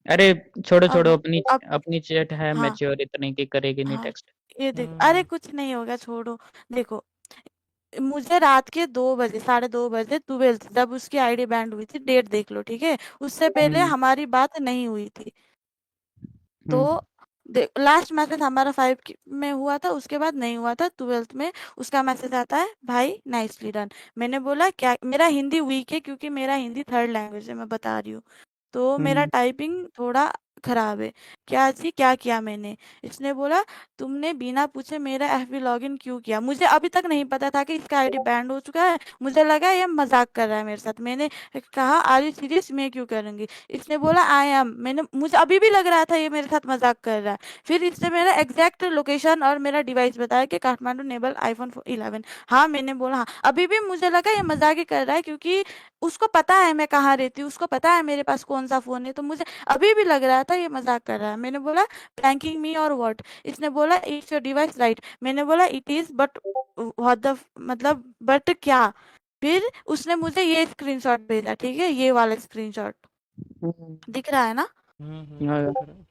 अरे छोड़ो अब छोड़ो, अपनी अब अपनी चैट है हाँ मैच्योर, इतने की करेगी नहीं हाँ, टेक्स्ट। ये देख, अरे हम्म। कुछ नहीं होगा, छोड़ो। देखो, मुझे रात के 2 बजे, 2:30 बजे, 12 जब उसकी आईडी बैंड हुई थी, डेट देख लो, ठीक है। उससे पहले हम्म हमारी बात नहीं हुई थी। तो हम्म लास्ट मैसेज हमारा 5 में हुआ था, उसके बाद नहीं हुआ था। 12th में उसका मैसेज आता है, भाई नाइसली डन। मैंने बोला क्या, मेरा हिंदी वीक है क्योंकि मेरा हिंदी थर्ड लैंग्वेज है, मैं बता रही हूँ। तो मेरा हम्म टाइपिंग थोड़ा खराब है। क्या जी, क्या किया मैंने? इसने बोला, तुमने बिना पूछे मेरा एफबी लॉगिन क्यों किया? मुझे अभी तक नहीं पता था कि इसका आईडी बैंड हो चुका है। मुझे लगा ये मजाक कर रहा है मेरे साथ। मैंने कहा, आर यू सीरियस? मैं क्यों करूंगी? इसने बोला, आई एम। मैंने मुझे अभी भी लग रहा था ये मेरे साथ मजाक कर रहा है। फिर इसने मेरा एग्जैक्ट लोकेशन और मेरा डिवाइस बताया कि काठमांडू नेबल आईफोन 11। हाँ, मैंने बोला हाँ। अभी भी मुझे लगा ये मजाक ही कर रहा है, क्योंकि उसको पता है मैं कहाँ रहती हूँ, उसको पता है मेरे पास कौन सा फोन है। तो मुझे अभी भी लग रहा था ये मजाक कर रहा है। मैंने बोला, प्रैंकिंग मी और व्हाट? इसने बोला, इट्स योर डिवाइस राइट। मैंने बोला, it is, but what the, मतलब बट क्या? फिर उसने मुझे ये स्क्रीनशॉट भेजा, ठीक है, ये वाला स्क्रीनशॉट हम्म, दिख रहा है ना? हाँ, दिख रहा है।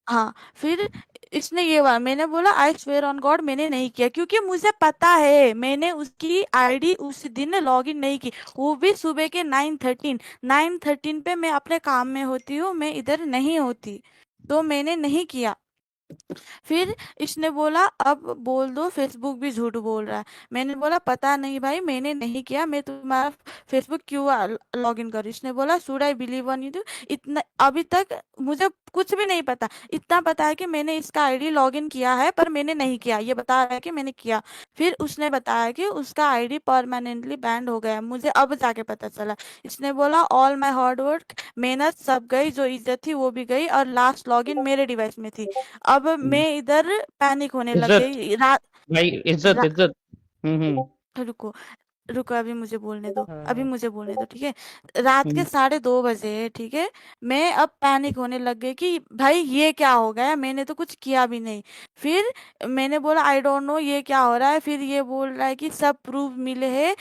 हाँ। फिर इसने ये वाला, मैंने बोला, आई स्वेयर ऑन गॉड मैंने नहीं किया, क्योंकि मुझे पता है मैंने उसकी आईडी उस दिन लॉग इन नहीं की। वो भी सुबह के 9:13। 9:13 पे मैं अपने काम में होती हूँ, मैं इधर नहीं होती। तो मैंने नहीं किया। फिर इसने बोला, अब बोल दो फेसबुक भी झूठ बोल रहा है। मैंने बोला, पता नहीं भाई, मैंने नहीं किया, मैं तुम्हारा फेसबुक क्यों लॉग इन करूँ? इसने बोला, should I believe on you? इतना अभी तक मुझे कुछ भी नहीं पता। इतना पता है कि मैंने इसका आईडी लॉग इन किया है, पर मैंने नहीं किया, ये बता रहा है कि मैंने किया। फिर उसने बताया कि उसका आईडी परमानेंटली बैंड हो गया है। मुझे अब जाके पता चला। इसने बोला, ऑल माई हार्ड वर्क, मेहनत सब गई, जो इज्जत थी वो भी गई, और लास्ट लॉगिन मेरे डिवाइस में थी। अब हम्म। मैं इधर पैनिक होने लग इज्जत, गई। रात भाई इज्जत रा, इज्जत। हम्म। रुको, रुको, अभी मुझे बोलने दो, हाँ अभी हाँ। मुझे बोलने दो, ठीक है। रात के हम्म 2:30 बजे है, ठीक है। मैं अब पैनिक होने लग गई कि भाई ये क्या हो गया, मैंने तो कुछ किया भी नहीं। फिर मैंने बोला, आई डोंट नो ये क्या हो रहा है। फिर ये बोल रहा है कि सब प्रूफ मिले हैं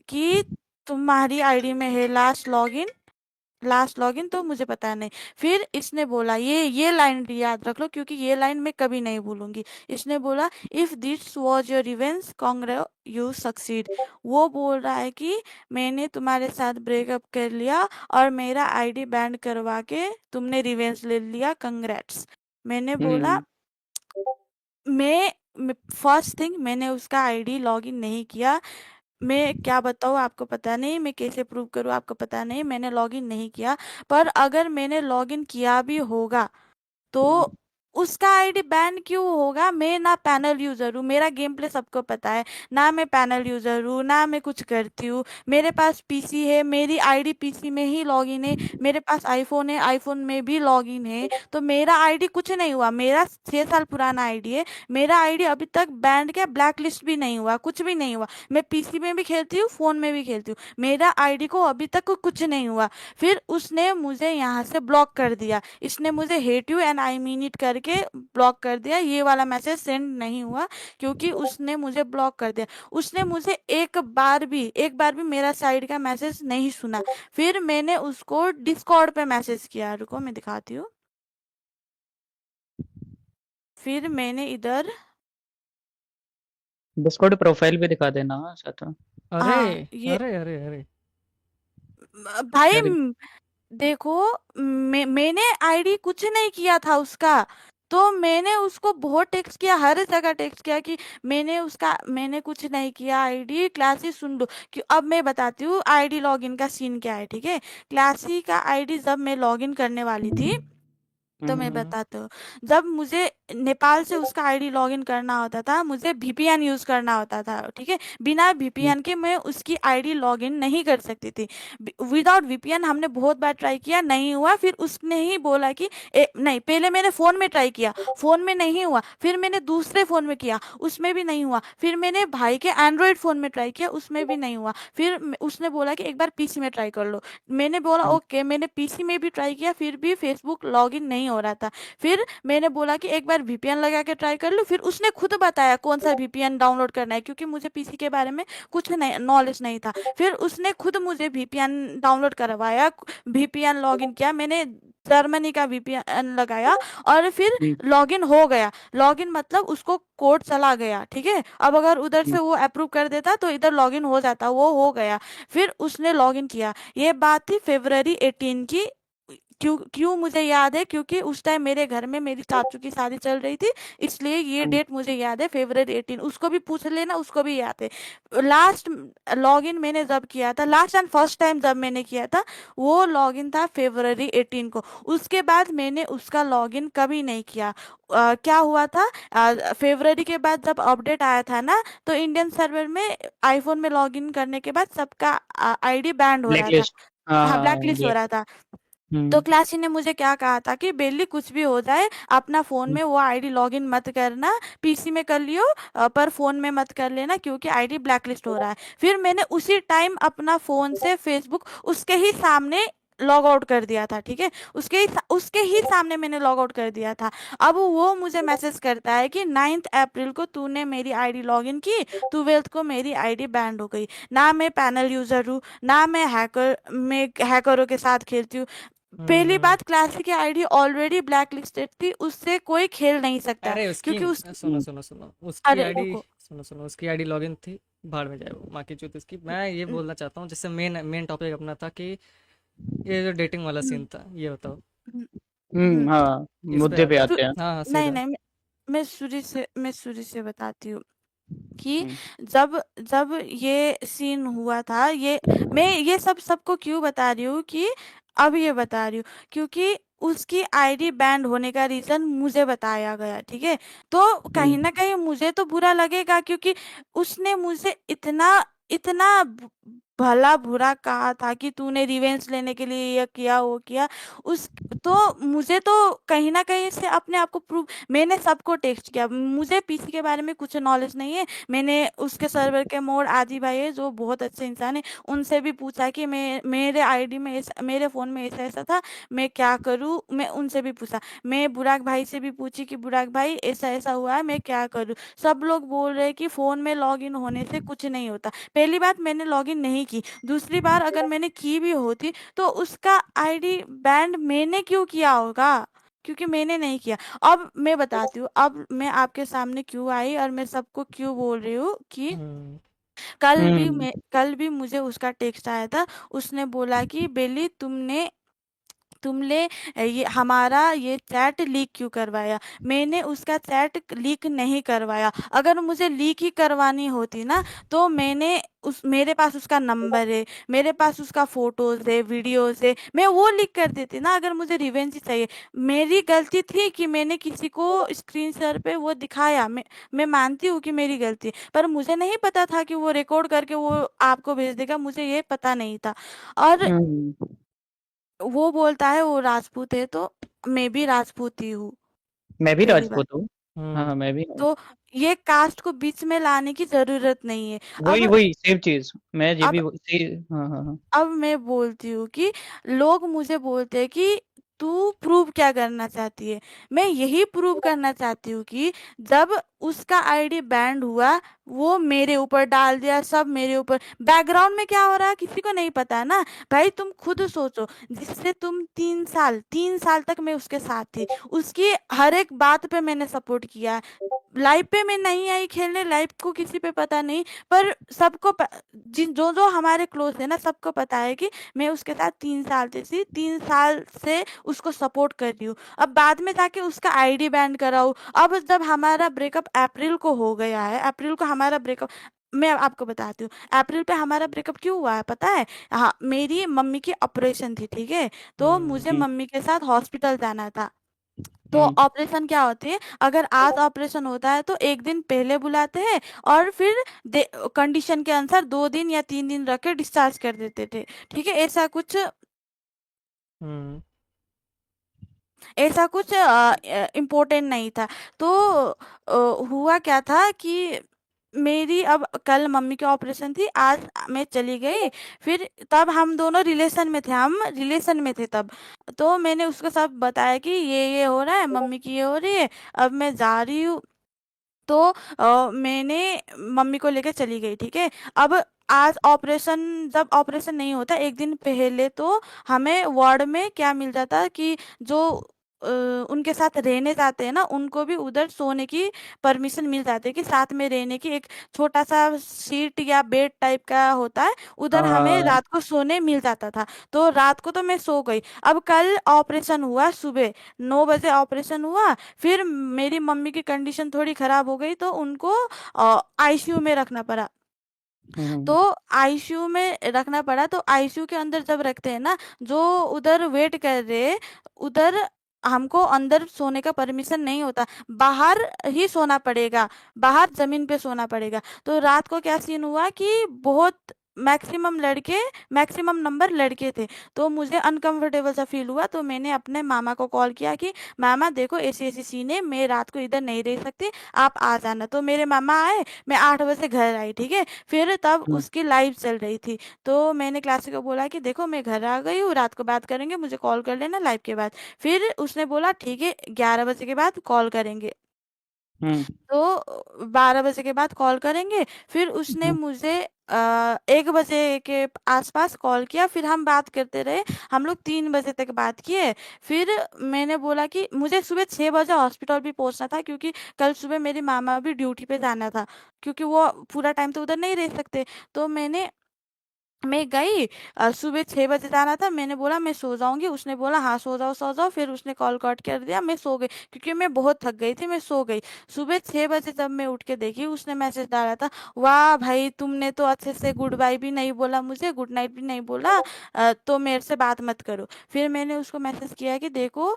कि तुम्हारी आईडी में है लास्ट लॉगिन, तो मुझे पता नहीं। फिर इसने बोला, ये लाइन याद रख लो, क्योंकि ये लाइन मैं कभी नहीं भूलूंगी। इसने बोला, if this was your revenge, Congress, you succeed. वो बोल रहा है कि मैंने तुम्हारे साथ ब्रेकअप कर लिया और मेरा आईडी बैंड करवा के तुमने रिवेंज ले लिया, कंग्रेट्स। मैंने बोला, हम्म मैं फर्स्ट थिंग, मैंने उसका आईडी लॉगिन नहीं किया। मैं क्या बताऊँ आपको पता नहीं, मैं कैसे प्रूव करूँ आपको पता नहीं, मैंने लॉगिन नहीं किया। पर अगर मैंने लॉगिन किया भी होगा, तो हम्म उसका आईडी बैन क्यों होगा? मैं ना पैनल यूजर हूँ, मेरा गेम प्ले सबको पता है। ना मैं पैनल यूजर हूँ, ना मैं कुछ करती हूँ। मेरे पास पीसी है, मेरी आईडी पीसी में ही लॉगिन है। मेरे पास आईफोन है, आईफोन में भी लॉगिन है। तो मेरा आईडी कुछ नहीं हुआ, मेरा 6 साल पुराना आईडी है। मेरा आईडी अभी तक बैंड क्या, ब्लैक लिस्ट भी नहीं हुआ, कुछ भी नहीं हुआ। मैं पीसी में भी खेलती हूँ, फोन में भी खेलती हूँ, मेरा आईडी को अभी तक कुछ नहीं हुआ। फिर उसने मुझे यहाँ से ब्लॉक कर दिया। इसने मुझे hate you and I mean it करके ब्लॉक कर दिया। ये वाला मैसेज सेंड नहीं हुआ, क्योंकि उसने मुझे ब्लॉक कर दिया। उसने मुझे एक बार भी मेरा साइड का मैसेज नहीं सुना। फिर मैंने उसको डिस्कॉर्ड पे मैसेज किया, रुको मैं दिखाती हूँ। फिर मैंने इधर, डिस्कॉर्ड प्रोफाइल भी दिखा देना साथ में। अरे हाँ ये, अरे अरे अरे। भाई अरे देखो, मैंने आईडी कुछ नहीं किया था उसका। तो मैंने उसको बहुत टेक्स्ट किया, हर जगह टेक्स्ट किया कि मैंने कुछ नहीं किया, आईडी क्लासी सुन लो। कि अब मैं बताती हूँ आईडी लॉगिन का सीन क्या है, ठीक है। क्लासी का आईडी जब मैं लॉगिन करने वाली थी, तो मैं हम्म बताती हूँ। जब मुझे नेपाल से उसका आईडी लॉगिन करना होता था, मुझे वीपीएन यूज करना होता था, ठीक है। बिना हम्म वीपीएन के मैं उसकी आईडी लॉगिन नहीं कर सकती थी। विदाउट वीपीएन हमने बहुत बार ट्राई किया, नहीं हुआ। फिर उसने ही बोला कि नहीं, पहले मैंने फोन में ट्राई किया, फोन में नहीं हुआ। फिर मैंने दूसरे फोन में किया, उसमें भी नहीं हुआ। फिर मैंने भाई के एंड्रॉइड फोन में ट्राई किया, उसमें भी नहीं हुआ। फिर उसने बोला कि एक बार पीसी में ट्राई कर लो। मैंने बोला हम्म ओके, मैंने पीसी में भी ट्राई किया, फिर भी फेसबुक लॉगिन नहीं हो रहा था। फिर मैंने बोला कि एक बार वीपीएन लगा के ट्राई कर लो। फिर उसने खुद बताया कौन सा वीपीएन डाउनलोड करना है, क्योंकि मुझे पीसी के बारे में कुछ नहीं, नॉलेज नहीं था। फिर उसने खुद मुझे वीपीएन डाउनलोड करवाया, वीपीएन लॉगिन किया। मैंने जर्मनी का वीपीएन लगाया और फिर हम्म, लॉगिन हो गया। लॉगिन मतलब उसको कोड चला गया, ठीक है। अब अगर उधर हम्म, से वो अप्रूव कर देता तो इधर लॉगिन हो जाता, वो हो गया। फिर उसने लॉगिन किया। ये बात थी February 18 की। क्यों क्यों मुझे याद है, क्योंकि उस टाइम मेरे घर में मेरी चाचू की शादी चल रही थी, इसलिए ये हम्म, डेट मुझे याद है, February 18। उसको भी पूछ लेना, उसको भी याद है। लास्ट लॉगिन मैंने जब किया था, लास्ट एंड फर्स्ट टाइम जब मैंने किया था, वो लॉगिन था February 18 को। उसके बाद मैंने उसका लॉगिन कभी नहीं किया। क्या हुआ था, फरवरी के बाद जब अपडेट आया था ना, तो इंडियन सर्वर में आईफोन में लॉगिन करने के बाद सबका आईडी बैंड हो ब्लैक रहा था। लिस्ट। हाँ हाँ, हाँ ब्लैक लिस्ट हो ब्लैक। रहा था। तो हम्म, क्लासी ने मुझे क्या कहा था कि बेली कुछ भी हो जाए, अपना फोन हम्म, में वो आईडी लॉगिन मत करना, पीसी में कर लियो, पर फोन में मत कर लेना, क्योंकि आईडी ब्लैकलिस्ट हो रहा है। फिर मैंने उसी टाइम अपना फोन से फेसबुक उसके ही सामने लॉग आउट कर दिया था, ठीक है। उसके ही सामने मैंने लॉग आउट कर दिया था। अब वो मुझे मैसेज करता है कि 9 अप्रैल को तूने मेरी आईडी लॉगिन की, 12 को मेरी आईडी बैंड हो गई। ना मैं पैनल यूजर हूँ, ना मैं हैकरों के साथ खेलती हूँ। पहली हम्म। बात, क्लासिक की आईडी ऑलरेडी ब्लैक लिस्टेड थी, उससे कोई खेल नहीं सकता, अरे उसकी क्योंकि उस सुनो हम्म, सुनो सुनो उसकी अरे आईडी, रुको। सुनो सुनो उसकी आईडी लॉगिन थी, भाड़ में जाए वो माँ की चूत उसकी। मैं ये न- बोलना चाहता हूँ, जैसे मेन मेन टॉपिक अपना था कि ये जो डेटिंग वाला न- सीन था, ये बताओ न- न- हाँ, इस पे मुद्दे पे सु- आते हैं। हाँ हाँ नहीं सीधा। नहीं, मैं शुरू से बताती हूँ कि हम्म, जब जब ये सीन हुआ था, मैं ये सब सबको क्यों बता रही हूँ कि अब ये बता रही हूँ क्योंकि उसकी आईडी बैंड होने का रीजन मुझे बताया गया, ठीक है। तो कहीं हम्म, ना कहीं मुझे तो बुरा लगेगा, क्योंकि उसने मुझे इतना इतना भला बुरा कहा था कि तूने रिवेंज लेने के लिए ये किया वो किया। उस तो मुझे तो कहीं ना कहीं से अपने आप को प्रूव, मैंने सबको टेक्स्ट किया, मुझे पीसी के बारे में कुछ नॉलेज नहीं है। मैंने उसके सर्वर के मोड आदि भाई है जो बहुत अच्छे इंसान है, उनसे भी पूछा कि मेरे आईडी में मेरे फ़ोन में ऐसा ऐसा था, मैं क्या करूँ, मैं उनसे भी पूछा। मैं बुराक भाई से भी पूछी कि बुराक भाई ऐसा ऐसा हुआ है, मैं क्या करूँ। सब लोग बोल रहे हैं कि फ़ोन में लॉगिन होने से कुछ नहीं होता। पहली बात, मैंने लॉगिन नहीं की। दूसरी बार, अगर मैंने की भी होती तो उसका आईडी बैंड मैंने क्यों किया होगा, क्योंकि मैंने नहीं किया। अब मैं बताती हूँ, अब मैं आपके सामने क्यों आई और मैं सबको क्यों बोल रही हूँ कि हम्म हम्म, कल भी मुझे उसका टेक्स्ट आया था। उसने बोला कि बेली तुमने ये हमारा ये चैट लीक क्यों करवाया। मैंने उसका चैट लीक नहीं करवाया। अगर मुझे लीक ही करवानी होती ना, तो मेरे पास उसका नंबर है, मेरे पास उसका फोटोज है, वीडियोज है, मैं वो लीक कर देती ना, अगर मुझे रिवेंज ही चाहिए। मेरी गलती थी कि मैंने किसी को स्क्रीन शेयर पे वो दिखाया। मैं मानती हूँ कि मेरी गलती है, पर मुझे नहीं पता था कि वो रिकॉर्ड करके वो आपको भेज देगा, मुझे ये पता नहीं था। और हम्म। वो बोलता है वो राजपूत है, तो मैं भी राजपूत ही हूँ, मैं भी पहली बात। राजपूत हूँ। हाँ हम्म हाँ, मैं भी हूँ। तो ये कास्ट को बीच में लाने की जरूरत नहीं है। वही अब वही सेम चीज, मैं ये अब भी हाँ हाँ हाँ। अब मैं बोलती हूँ कि लोग मुझे बोलते हैं कि तू प्रूव क्या करना चाहती है। मैं यही प्रूव करना चाहती हूँ कि जब उसका आईडी बैंड हुआ, वो मेरे ऊपर डाल दिया, सब मेरे ऊपर। बैकग्राउंड में क्या हो रहा है किसी को नहीं पता है ना। भाई तुम खुद सोचो, जिससे तुम 3 साल तक मैं उसके साथ थी, उसकी हर एक बात पे मैंने सपोर्ट किया। लाइव पे मैं नहीं आई खेलने, लाइव को किसी पे पता नहीं, पर जिन जो जो हमारे क्लोज है ना, सबको पता है कि मैं उसके साथ 3 साल से थी, 3 साल से उसको सपोर्ट कर रही हूँ। अब बाद में जाके उसका आईडी बैन कराऊँ। अब जब हमारा ब्रेकअप अप्रैल को हो गया है, अप्रैल को हमारा ब्रेकअप, मैं आपको बताती हूँ अप्रैल पे हमारा ब्रेकअप क्यों हुआ है पता है। हाँ, मेरी मम्मी की ऑपरेशन थी, ठीक है। तो हम्म मुझे हम्म, मम्मी के साथ हॉस्पिटल जाना था। तो हम्म, ऑपरेशन क्या होती है, अगर आज ऑपरेशन होता है तो एक दिन पहले बुलाते हैं, और फिर कंडीशन के अनुसार 2 दिन या 3 दिन रख के डिस्चार्ज कर देते थे, ठीक है। हम्म ऐसा कुछ इम्पोर्टेंट नहीं था। तो हुआ क्या था कि मेरी अब कल मम्मी की ऑपरेशन थी, आज मैं चली गई। फिर तब हम दोनों रिलेशन में थे तब। तो मैंने उसको सब बताया कि ये हो रहा है, मम्मी की ये हो रही है, अब मैं जा रही हूँ। तो मैंने मम्मी को लेकर चली गई, ठीक है। अब आज ऑपरेशन, जब ऑपरेशन नहीं होता एक दिन पहले, तो हमें वार्ड में क्या मिल जाता कि जो उनके साथ रहने जाते हैं ना, उनको भी उधर सोने की परमिशन मिल जाती है, कि साथ में रहने की एक छोटा सा सीट या बेड टाइप का होता है, उधर हमें हाँ। रात को सोने मिल जाता था। तो रात को तो मैं सो गई। अब कल ऑपरेशन हुआ, सुबह 9 बजे ऑपरेशन हुआ। फिर मेरी मम्मी की कंडीशन थोड़ी खराब हो गई, तो उनको आईसीयू में रखना पड़ा। तो आईसीयू में रखना पड़ा, तो आईसीयू के अंदर जब रखते हैं ना, जो उधर वेट कर रहे, उधर हमको अंदर सोने का परमिशन नहीं होता, बाहर ही सोना पड़ेगा, बाहर जमीन पे सोना पड़ेगा। तो रात को क्या सीन हुआ कि बहुत मैक्सिमम नंबर लड़के थे। तो मुझे अनकंफर्टेबल सा फील हुआ, तो मैंने अपने मामा को कॉल किया कि मामा देखो ऐसी ऐसी सीन है, मैं रात को इधर नहीं रह सकती, आप आ जाना। तो मेरे मामा आए, मैं 8 बजे घर आई, ठीक है। फिर तब हम्म, उसकी लाइव चल रही थी, तो मैंने क्लासी को बोला कि देखो मैं घर आ गई हूँ, रात को बात करेंगे, मुझे कॉल कर लेना लाइव के बाद। फिर उसने बोला ठीक है, 11 बजे के बाद कॉल करेंगे। हम्म, तो 12 बजे के बाद कॉल करेंगे। फिर उसने हम्म, मुझे 1 बजे के आसपास कॉल किया, फिर हम बात करते रहे। हम लोग 3 बजे तक बात किए। फिर मैंने बोला कि मुझे सुबह 6 बजे हॉस्पिटल भी पहुंचना था, क्योंकि कल सुबह मेरी मामा भी ड्यूटी पे जाना था, क्योंकि वो पूरा टाइम तो उधर नहीं रह सकते। तो मैं गई, सुबह 6 बजे जाना था, मैंने बोला मैं सो जाऊंगी, उसने बोला हाँ सो जाओ सो जाओ। फिर उसने कॉल कट कर दिया, मैं सो गई, क्योंकि मैं बहुत थक गई थी, मैं सो गई। सुबह 6 बजे जब मैं उठ के देखी, उसने मैसेज डाला था, वाह भाई तुमने तो अच्छे से गुड बाय भी नहीं बोला, मुझे गुड नाइट भी नहीं बोला, तो मेरे से बात मत करो। फिर मैंने उसको मैसेज किया कि देखो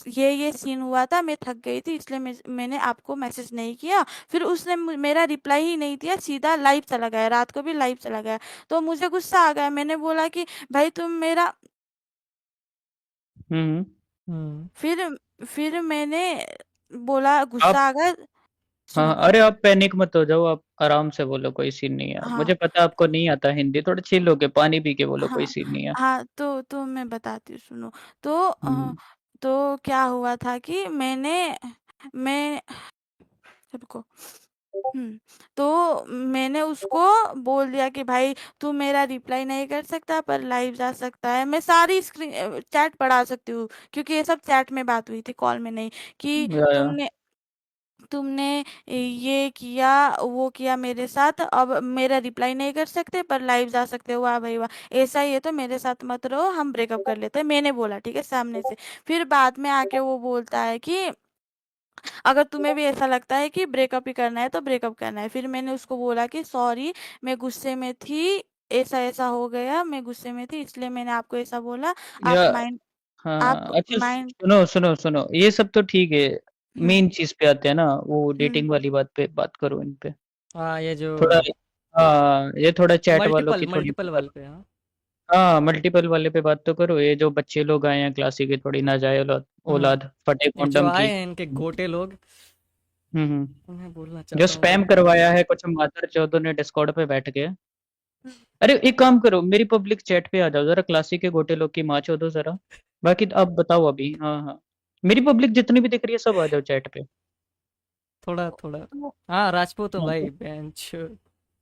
ये सीन हुआ था, मैं थक गई थी, इसलिए मैंने आपको मैसेज नहीं किया। फिर उसने मेरा रिप्लाई ही नहीं दिया, सीधा लाइव चला गया, रात को भी लाइव चला गया। तो मुझे गुस्सा आ गया, मैंने बोला कि भाई तुम मेरा, हम्म। हम्म। फिर फिर मैंने बोला, आप गुस्सा आ गया। हाँ, सुनो। अरे आप पैनिक मत हो जाओ, आप आराम से बोलो, कोई सीन नहीं है। हाँ मुझे पता है आपको नहीं आता हिंदी, थोड़ा चिल होके पानी पी के बोलो, कोई हाँ सीन नहीं है। हाँ, तो मैं बताती हूँ, सुनो। तो हम्म, तो क्या हुआ था कि मैं रुको। तो मैंने उसको बोल दिया कि भाई तू मेरा रिप्लाई नहीं कर सकता, पर लाइव जा सकता है। मैं सारी स्क्रीन चैट पढ़ा सकती हूँ, क्योंकि ये सब चैट में बात हुई थी, कॉल में नहीं। कि या तुमने तुमने ये किया, वो किया मेरे साथ, अब मेरा रिप्लाई नहीं कर सकते पर लाइव जा सकते हो। वाह भाई वाह, ऐसा ही है तो मेरे साथ मत रहो, हम ब्रेकअप कर लेते हैं, मैंने बोला ठीक है सामने से। फिर बाद में आके वो बोलता है कि अगर तुम्हें भी ऐसा लगता है कि ब्रेकअप ही करना है तो ब्रेकअप करना है। फिर मैंने उसको बोला कि सॉरी, मैं गुस्से में थी, ऐसा ऐसा हो गया, मैं गुस्से में थी इसलिए मैंने आपको ऐसा बोला। या आप माइंड हाँ, आप अच्छा माइंड सुनो सुनो सुनो, ये सब तो ठीक है। हम्म मेन चीज पे आते हैं ना, वो हम्म डेटिंग वाली बात पे बात करो इन पे हाँ, ये जो थोड़ा। हाँ, ये थोड़ा चैट वालों मल्टीपल की थोड़ी मल्टीपल वाले पे, हाँ। हाँ, मल्टीपल वाले पे बात तो करो। ये जो बच्चे लोग आए हैं क्लासी के, थोड़ी नाजायज औलाद औलाद फटे ये जो कॉन्डम आए की। हैं इनके गोटे लोग, हम्म। उन्हें बोलना जो चाहता हूँ स्पैम कि करवाया है कुछ मादर चौधरी ने डिस्कॉर्ड पे बैठ के। अरे एक काम करो, मेरी पब्लिक चैट पे आ जाओ जरा, क्लासी के गोटे लोग की माँ चौधो जरा। बाकी तो आप बताओ अभी। हाँ हाँ, मेरी पब्लिक जितनी भी दिख रही है सब आ जाओ चैट पे। थोड़ा थोड़ा। हाँ, राजपूत हो हाँ, भाई, बेंच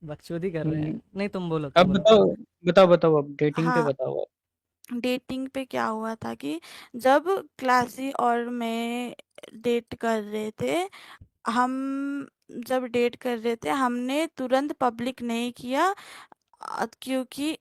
बकचोदी कर रहे हम्म, हैं। नहीं, तुम बोलो तुम अब बोलो। बताओ बताओ बताओ, अब डेटिंग पे हाँ, बताओ आप। डेटिंग पे क्या हुआ था कि जब क्लासी और मैं डेट कर रहे थे, हम जब डेट कर रहे थे हमने तुरंत पब्लिक नहीं किया, क्योंकि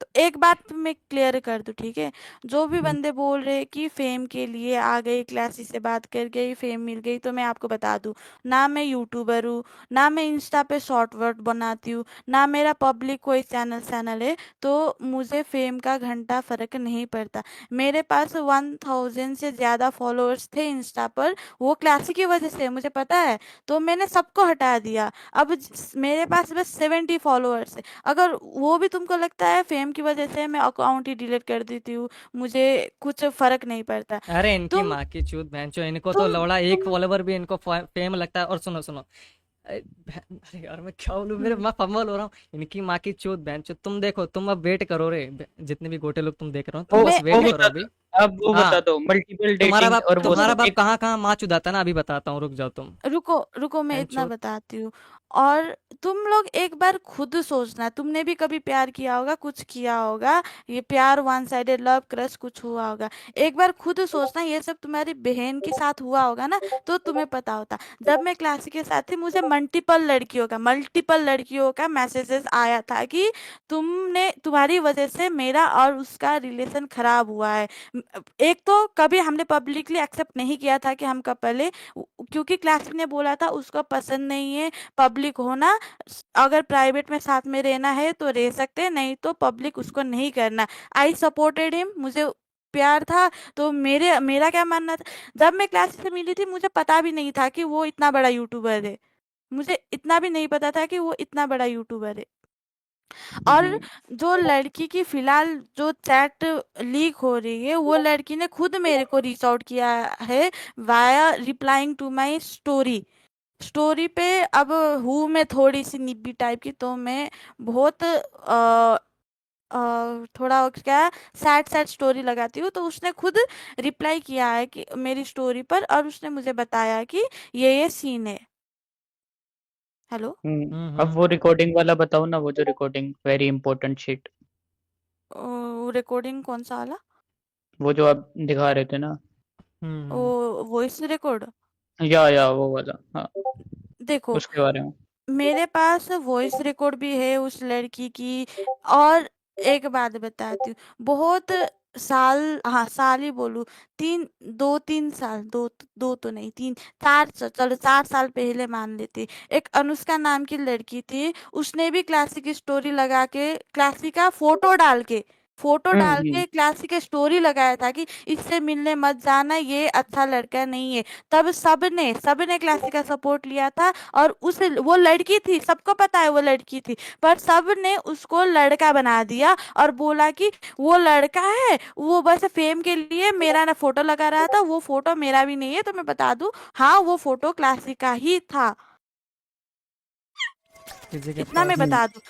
तो एक बात मैं क्लियर कर दूं, ठीक है। जो भी हम्म, बंदे बोल रहे हैं कि फेम के लिए आ गई, क्लासी से बात कर गई, फेम मिल गई, तो मैं आपको बता दूं, ना मैं यूट्यूबर हूँ, ना मैं इंस्टा पे शॉर्ट वर्ड बनाती हूँ, ना मेरा पब्लिक कोई चैनल चैनल है। तो मुझे फेम का घंटा फर्क नहीं पड़ता। मेरे पास 1000 से ज्यादा फॉलोअर्स थे इंस्टा पर, वो क्लासी की वजह से, मुझे पता है। तो मैंने सबको हटा दिया, अब मेरे पास बस 70 फॉलोअर्स है। अगर वो भी तुमको लगता है फेम की वजह से मैं अकाउंट ही डिलीट कर देती हूँ, मुझे कुछ फर्क नहीं पड़ता। अरे इनकी तुम माँ की चूत भैंचो, इनको तो तुम लौड़ा एक तुम फॉलोवर भी इनको फेम लगता है। और सुनो सुनो, अरे यार मैं क्या बोलूं, मेरे हम्म, मैं फंबल हो रहा हूँ। इनकी माँ की चूत बहनचोद। तुम देखो, तुम अब वेट करो रे, जितने भी गोटे लोग तुम देख रहे हो, तुम वो बस मैं वो वेट मैं करो बता अभी। अब वो हाँ बता दो, मल्टीपल तुम्हारा डेटिंग बाप और वो तुम्हारा सब बाप एक। कहाँ कहाँ माँ चुदाता है ना, अभी बताता हूँ, रुक जाओ तुम। रुको रुको, मैं एंड इतना बताती हूँ। और तुम लोग एक बार खुद सोचना, तुमने भी कभी प्यार किया होगा, कुछ किया होगा, ये प्यार वन साइडेड लव क्रश कुछ हुआ होगा। एक बार खुद सोचना, ये सब तुम्हारी बहन के साथ हुआ होगा ना, तो तुम्हें पता होता। जब मैं क्लास के साथ थी, मुझे मल्टीपल लड़कियों का मैसेजेस आया था कि तुम्हारी वजह से मेरा और उसका रिलेशन खराब हुआ है। एक तो कभी हमने पब्लिकली एक्सेप्ट नहीं किया था कि हम कपल है, क्योंकि क्लास ने बोला था उसको पसंद नहीं है पब्लिक होना। अगर प्राइवेट में साथ में रहना है तो रह सकते हैं, नहीं तो पब्लिक उसको नहीं करना। आई सपोर्टेड हिम, मुझे प्यार था। तो मेरा क्या मानना था, जब मैं क्लास से मिली थी मुझे पता भी नहीं था कि वो इतना बड़ा यूट्यूबर है। मुझे इतना भी नहीं पता था कि वो इतना बड़ा यूट्यूबर है। और हम्म जो लड़की की फिलहाल जो चैट लीक हो रही है, वो लड़की ने खुद मेरे को रीच आउट किया है via replying to my story. Story पे अब हूँ मैं थोड़ी सी निब्बी टाइप की, तो मैं बहुत थोड़ा क्या सैड सैड स्टोरी लगाती हूँ, तो उसने खुद रिप्लाई किया है कि मेरी स्टोरी पर, और उसने मुझे बताया कि ये सीन है। हेलो। अब हम्म। वो रिकॉर्डिंग वाला बताओ ना, वो जो recording very important shit, recording कौन सा वाला? वो जो आप दिखा रहे थे ना। हम्म। वो वॉइस रिकॉर्ड। या वो वाला, हाँ, देखो, उसके बारे में। मेरे पास वॉइस रिकॉर्ड भी है उस लड़की की। और एक बात बताती हूँ, बहुत साल, हाँ साल ही बोलूँ, 3 दो तो नहीं, 4 चलो 4 साल पहले मान लेती। एक अनुष्का नाम की लड़की थी, उसने भी क्लासिक की स्टोरी लगा के, क्लासिक का फोटो डाल हम्म के क्लासिक की स्टोरी लगाया था कि इससे मिलने मत जाना, ये अच्छा लड़का नहीं है। तब सबने क्लासिक का सपोर्ट लिया था। और वो लड़की थी, सबको पता है वो लड़की थी, पर सब ने उसको लड़का बना दिया और बोला कि वो लड़का है, वो बस फेम के लिए मेरा ना फोटो लगा रहा था। वो फोटो मेरा भी नहीं है, तो मैं बता दूं, हाँ वो फोटो क्लासिक का ही था। किसी के इतना मैं पास। हम्म बता दूं,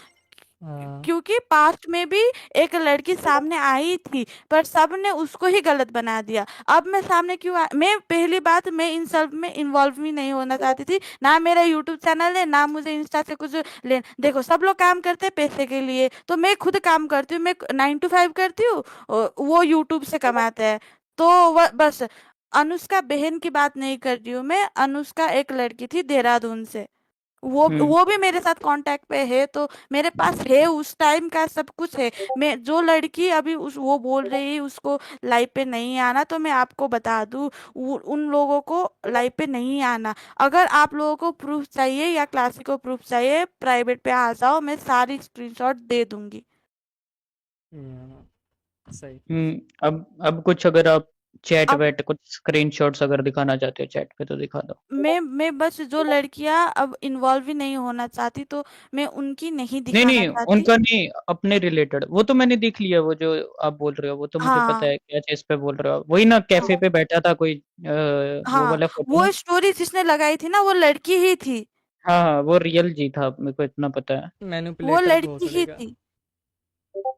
हाँ। क्योंकि पास्ट में भी एक लड़की सामने आई थी, पर सबने उसको ही गलत बना दिया। अब मैं सामने क्यों मैं पहली बात, मैं इन सब में इन्वॉल्व भी नहीं होना चाहती थी, ना मेरा यूट्यूब चैनल है, ना मुझे इंस्टा से कुछ ले। देखो, सब लोग काम करते हैं पैसे के लिए, तो मैं खुद काम करती हूँ, मैं 9 to 5 करती हूँ, और वो यूट्यूब से कमाते हैं। तो बस अनुष्का बहन की बात नहीं कर रही हूँ मैं, अनुष्का एक लड़की थी देहरादून से, हम्म वो भी मेरे साथ कांटेक्ट पे है, तो मेरे पास है उस टाइम का सब कुछ है। मैं जो लड़की अभी उस वो बोल रही है उसको लाइव पे नहीं आना, तो मैं आपको बता दूं, उन लोगों को लाइव पे नहीं आना। अगर आप लोगों को प्रूफ चाहिए या क्लासिक को प्रूफ चाहिए, प्राइवेट पे आ जाओ, मैं सारी स्क्रीनशॉट दे दूंगी। सही। अब कुछ अगर आप चैट अब वैट कुछ स्क्रीनशॉट्स अगर दिखाना चाहते हो चैट पे तो दिखा दो। मैं बस जो लड़कियां अब इन्वॉल्व ही नहीं होना चाहती, तो मैं उनकी नहीं नहीं दिखाना नहीं, चाहती। उनका नहीं, अपने रिलेटेड वो तो मैंने देख लिया, वो जो आप बोल रहे हो वो तो मुझे पता हाँ है क्या चीज पे बोल रहे हो, वही ना कैफे हाँ पे बैठा था कोई, वो हाँ, वाला फोटो ना। वो स्टोरी जिसने लगाई थी ना, वो लड़की ही थी। हाँ हाँ, वो रियल जी था, मेरे को इतना पता है। वो मैनिपुलेटर लड़की ही भोसड़ी का। थी,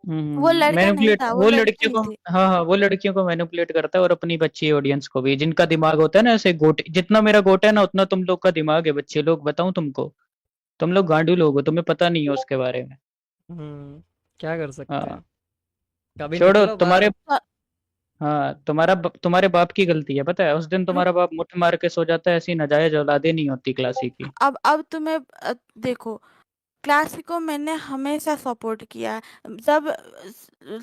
वो लड़का नहीं मैनिपुलेट था, वो वो लड़की लड़कियों ही को, थी। हाँ हाँ, वो लड़कियों को मैनिपुलेट करता है, और अपनी बच्ची ऑडियंस को भी, जिनका दिमाग होता है ना ऐसे गोटे, जितना मेरा गोटा है ना उतना तुम लोग का दिमाग है बच्चे लोग, बताऊं तुमको, तुम लोग गांडू लोग हो, तुम्हें पता नहीं है उसके बारे में। क्या कर सकते हाँ, हैं। कभी छोड़ो निकलो तुम्हारे, बाहर। अ- हाँ तुम्हारे बाप की गलती है, पता है, उस दिन रुक, तुम्हारा बाप मुट्ठ मार के सो जाता है, ऐसी नाजायज औलादे नहीं होती क्लासी की। अब तुम्हें देखो, क्लासिको मैंने हमेशा सपोर्ट किया है। जब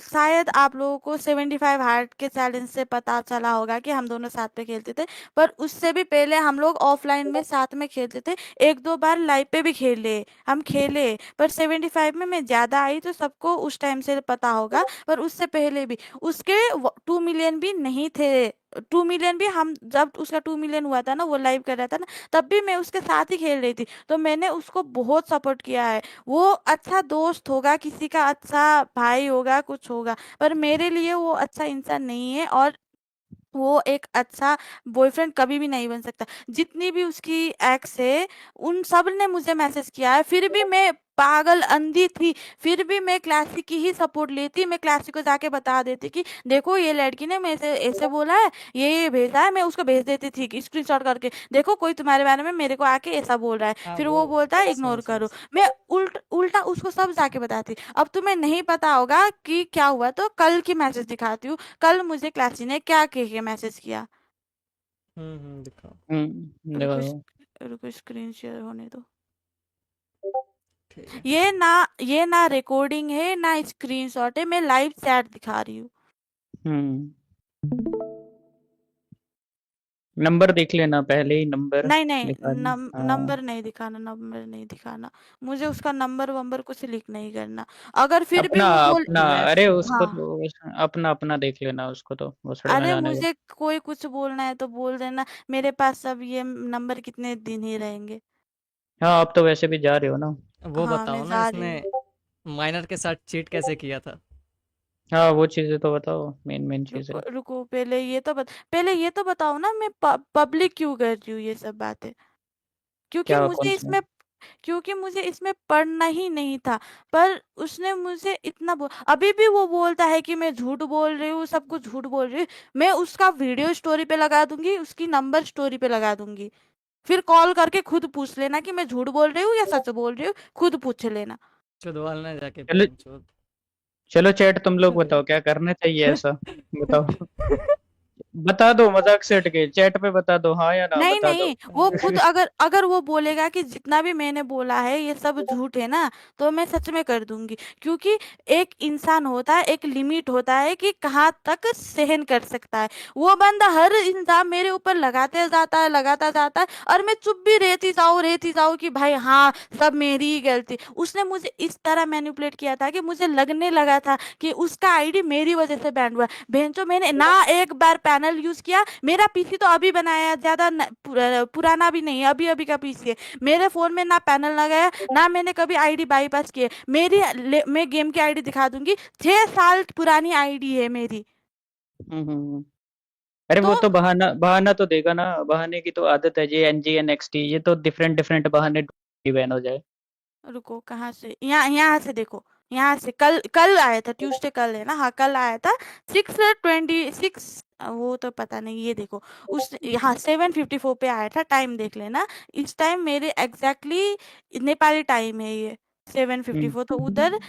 शायद आप लोगों को 75 हार्ट के चैलेंज से पता चला होगा कि हम दोनों साथ में खेलते थे, पर उससे भी पहले हम लोग ऑफलाइन में साथ में खेलते थे। एक दो बार लाइव पे भी खेले, पर 75 में मैं ज्यादा आई, तो सबको उस टाइम से पता होगा। पर उससे पहले भी उसके 2 मिलियन भी नहीं थे। 2 मिलियन भी, हम जब उसका 2 मिलियन हुआ था ना, वो लाइव कर रहा था ना, तब भी मैं उसके साथ ही खेल रही थी। तो मैंने उसको बहुत सपोर्ट किया है। वो अच्छा दोस्त होगा, किसी का अच्छा भाई होगा, कुछ होगा, पर मेरे लिए वो अच्छा इंसान नहीं है, और वो एक अच्छा बॉयफ्रेंड कभी भी नहीं बन सकता। जितनी भी उसकी एक्स है, उन सब ने मुझे मैसेज किया है, फिर भी मैं पागल अंधी थी, फिर भी मैं क्लासी की ही सपोर्ट लेती। मैं क्लासी को जाके बता देती कि देखो ये लड़की ने मेरे से ऐसे बोला है, ये भेजा है। मैं उसको भेज देती थी स्क्रीनशॉट करके, देखो कोई तुम्हारे बारे में मेरे को आके ऐसा बोल रहा है। हाँ फिर वो वो बोलता है सुनो इग्नोर सुनो करो। मैं उल्टा उसको सब जाके बताती। अब तुम्हें नहीं पता होगा कि क्या हुआ, तो कल की मैसेज दिखाती हूँ। कल मुझे क्लासी ने क्या कह के मैसेज किया। दिखाओ। रुको देखो रुको, स्क्रीन शेयर होने दो। ठीक है। ये ना रिकॉर्डिंग है ना स्क्रीनशॉट है, मैं लाइव चैट दिखा रही हूँ। नंबर देख लेना, पहले ही नंबर नहीं नहीं, दिखा दे। नंबर नहीं दिखाना, नंबर नहीं दिखाना। मुझे उसका नंबर वंबर कुछ लीक नहीं करना। अगर फिर भी अपना वो बोल, अपना मैं अरे उसको हाँ, तो अपना अपना देख लेना, उसको तो भोसड़े में अरे जाने दो। मुझे कोई कुछ बोलना है तो बोल देना। मेरे पास सब ये नंबर कितने दिन ही रहेंगे। हाँ, अब तो वैसे भी जा रहे हो ना। वो हाँ, मैं बताओ ना, जा रही इसने हूँ। माइनर के साथ चीट कैसे किया था? हाँ, वो चीजें तो बताओ, मेन मेन चीजें। रुको रुको, पहले ये तो बताओ ना, मैं पब्लिक क्यों कर रही हूँ ये सब बातें। क्योंकि क्या, कौन मुझे सा? इसमें क्योंकि मुझे इसमें पढ़ना ही नहीं था। पर उसने मुझे इतना अभी भी वो बोलता है कि मैं झूठ बोल रही हूँ, सब कुछ झूठ बोल रही हूँ। मैं उसका वीडियो स्टोरी पे लगा दूंगी, उसकी नंबर स्टोरी पे लगा दूंगी। फिर कॉल करके खुद पूछ लेना कि मैं झूठ बोल रही हूँ या सच बोल रही हूँ, खुद पूछ लेना। चुदवालना जाके चलो बहन चोद। चलो, चैट तुम लोग अरे बताओ क्या करना चाहिए ऐसा। बताओ। बता दो, मजाक से हटके चैट पे बता दो, हाँ या ना, नहीं बता दो। नहीं, वो खुद अगर अगर वो बोलेगा कि जितना भी मैंने बोला है ये सब झूठ है ना, तो मैं सच में कर दूंगी। क्योंकि एक इंसान होता है, एक लिमिट होता है कि कहाँ तक सहन कर सकता है। वो बंदा हर इल्जाम मेरे ऊपर लगाते जाता है, लगाता जाता है, और मैं चुप भी रहती जाऊँ कि भाई हाँ, सब मेरी ही गलती। उसने मुझे इस तरह मैनिपुलेट किया था कि मुझे लगने लगा था कि उसका आईडी मेरी वजह से बैन हुआ। भेंचो, मैंने ना एक बार पैनल यूज किया। मेरा पीसी तो अभी बनाया है, ज्यादा पुराना भी नहीं है, अभी अभी का पीसी है। मेरे फोन में ना पैनल लगाया, ना मैंने कभी आईडी बाईपास की है। मैं गेम की आईडी दिखा दूंगी, 6 साल पुरानी आईडी है मेरी। हम्म। अरे तो वो तो बहाना बहाना तो देगा ना, बहाने की तो आदत है। ये NGNXT, ये तो डिफरेंट डिफरेंट बहाने बैन हो जाए। रुको, कहाँ से, यहाँ से देखो। यहाँ से कल कल आया था, ट्यूसडे कल है ना, हाँ कल आया था। 6:26, वो तो पता नहीं, ये देखो। उस यहाँ 7:54 पे आया था, टाइम देख लेना। इस टाइम मेरे एग्जैक्टली नेपाली टाइम है ये, 7:54। तो उधर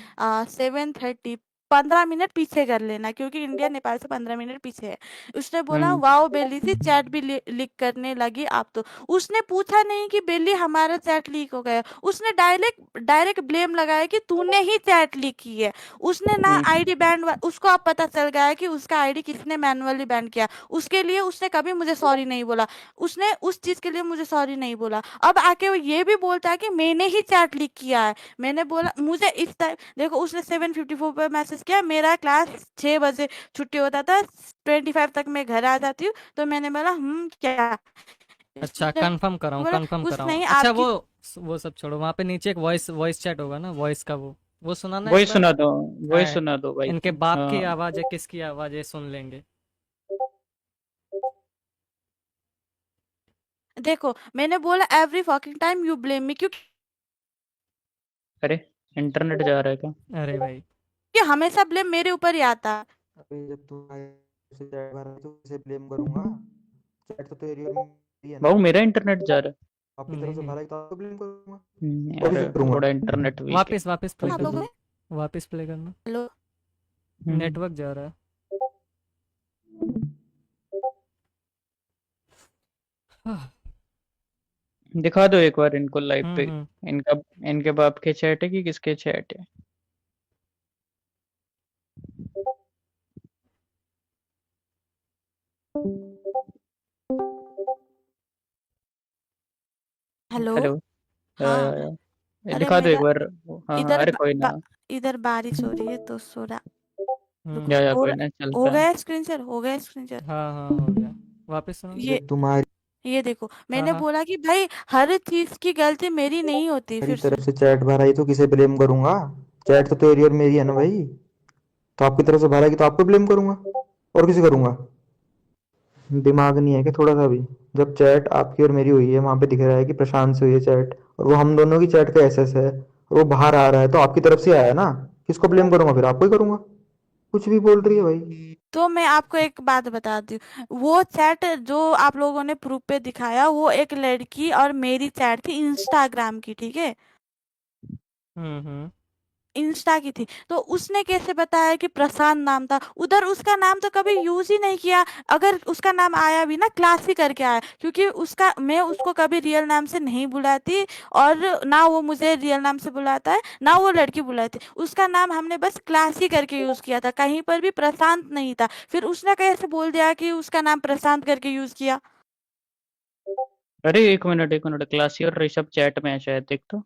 7:30, 15 मिनट पीछे कर लेना, क्योंकि इंडिया नेपाल से 15 मिनट पीछे है। उसने बोला हम्म वाओ बेली सी चैट भी लीक करने लगी आप तो। उसने पूछा नहीं कि बेली हमारा चैट लीक हो गया, उसने डायरेक्ट डायरेक्ट ब्लेम लगाया कि तूने ही चैट लीक की है। उसने ना हम्म आईडी बैन, उसको अब पता चल गया है कि उसका आईडी किसने मैनुअली बैन किया। उसके लिए उसने कभी मुझे सॉरी नहीं बोला, उसने उस चीज के लिए मुझे सॉरी नहीं बोला। अब आके वो ये भी बोलता है कि मैंने ही चैट लीक किया है। मैंने बोला मुझे इस टाइम देखो, उसने 7:54 पे मैसेज किया, मेरा क्लास 6 बजे छुट्टी होता था, 25 तक मैं घर आ जाती हूँ। तो मैंने बोला क्या। अच्छा, इसने कंफर्म कराऊं बोला कंफर्म कुछ कराऊं। नहीं, अच्छा, आपकी। वो सब छोड़ो, वहां पे नीचे एक वॉइस वॉइस चैट होगा ना, वॉइस का वो सुनाना एक वही बार। सुना दो, वही हाँ, सुना दो भाई। इनके बाप की हाँ, आवाज है, किसकी आवाज है, सुन लेंगे। देखो, मैंने बोला every fucking time you blame me, क्योंकि अरे इंटरनेट जा रहा है क्या? अरे भाई। हमेशा ब्लेम मेरे ऊपर ही आता है। अभी जब तुम से चैट भरा है तो किसे ब्लेम करूंगा? चैट तो तेरी और मेरी है ना? भाऊ, मेरा इंटरनेट जा रहा है। आपकी तरफ नहीं से नहीं, भरा है तो आपको ब्लेम करूंगा और यार किसे करूंगा? थोड़ा इंटरनेट वीक है। वापस वापस प्ले आप लोगों करना, में। वापस प्ले करना। हेलो। हम्म, नेटवर्क जा रहा है। हाँ। दिखा दो एक बार इनको लाइव पे। हम्म। इनका इनके बाप के चैट है कि किसके चैट है? हेलो। हेलो। हाँ। अरे दिखा दो एक मेरा बार। हाँ हाँ, इधर अरे कोई ना। इधर बारिश हो रही है तो सोरा। रुको, हम्म। कोई ना, हो चलता है। गया स्क्रीन शेयर, हो गया स्क्रीन शेयर। हाँ हाँ, हो गया। वापस सुनो। ये जब तुम्हारी ये देखो, हाँ मैंने हाँ। बोला कि भाई हर चीज की गलती मेरी नहीं होती, फिर से। तरफ से चैट भरा है तो किसे ब्लेम करूंगा? चैट तो तेरी और मेरी है ना भाई? तो आपकी तरफ से भरा है कि तो आपको ब्लेम करूंगा और किसे करूंगा? दिमाग नहीं है क्या थोड़ा सा भी? जब चैट आपकी और मेरी हुई है, वहां पे दिख रहा है कि प्रशांत से हुई है चैट, और वो हम दोनों की चैट का एसएस है, और वो बाहर आ रहा है तो आपकी तरफ से आया ना, किसको ब्लेम करूंगा फिर? आपको ही करूंगा। कुछ भी बोल रही है भाई। तो मैं आपको एक बात बताती हूँ, वो चैट जो आप लोगों ने प्रूफ पे दिखाया, वो एक लड़की और मेरी चैट थी इंस्टाग्राम की, ठीक है, हम्म। इंस्टा की थी। तो उसने कैसे बताया कि प्रशांत नाम था? उधर उसका नाम तो कभी यूज ही नहीं किया। अगर उसका नाम आया भी ना, क्लास ही करके आया, क्योंकि उसका, मैं उसको कभी रियल नाम से नहीं बुलाती, और ना वो मुझे रियल नाम से बुलाता है, ना वो लड़की बुलाती। उसका नाम हमने बस क्लास ही करके यूज किया था, कहीं पर भी प्रशांत नहीं था। फिर उसने कैसे बोल दिया कि उसका नाम प्रशांत करके यूज किया? अरे एक मिनट, क्लासी और ऋषभ चैट में है शायद, देख तो।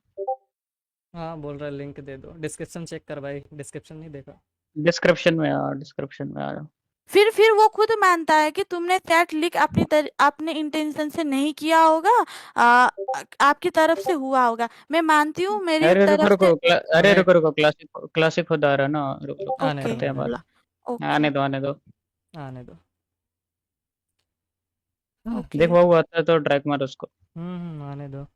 हाँ, बोल रहा है लिंक दे दो, डिस्क्रिप्शन चेक कर भाई, डिस्क्रिप्शन नहीं देखा। डिस्क्रिप्शन में आ फिर वो खुद मानता है कि तुमने चैट लिख अपने इंटेंशन से नहीं किया होगा, आपकी तरफ से हुआ होगा। मैं मानती हूँ मेरी अरे रुको तरफ रुको से। अरे मैं रुको, क्लासिक खुद आ रहा है ना, रुको रुको आने ओके, दो, करते हैं बात। बोला। ओके। आने दो। आने दो। ओके। देख वो आता है तो ड्रैग मार उसको। आने दो।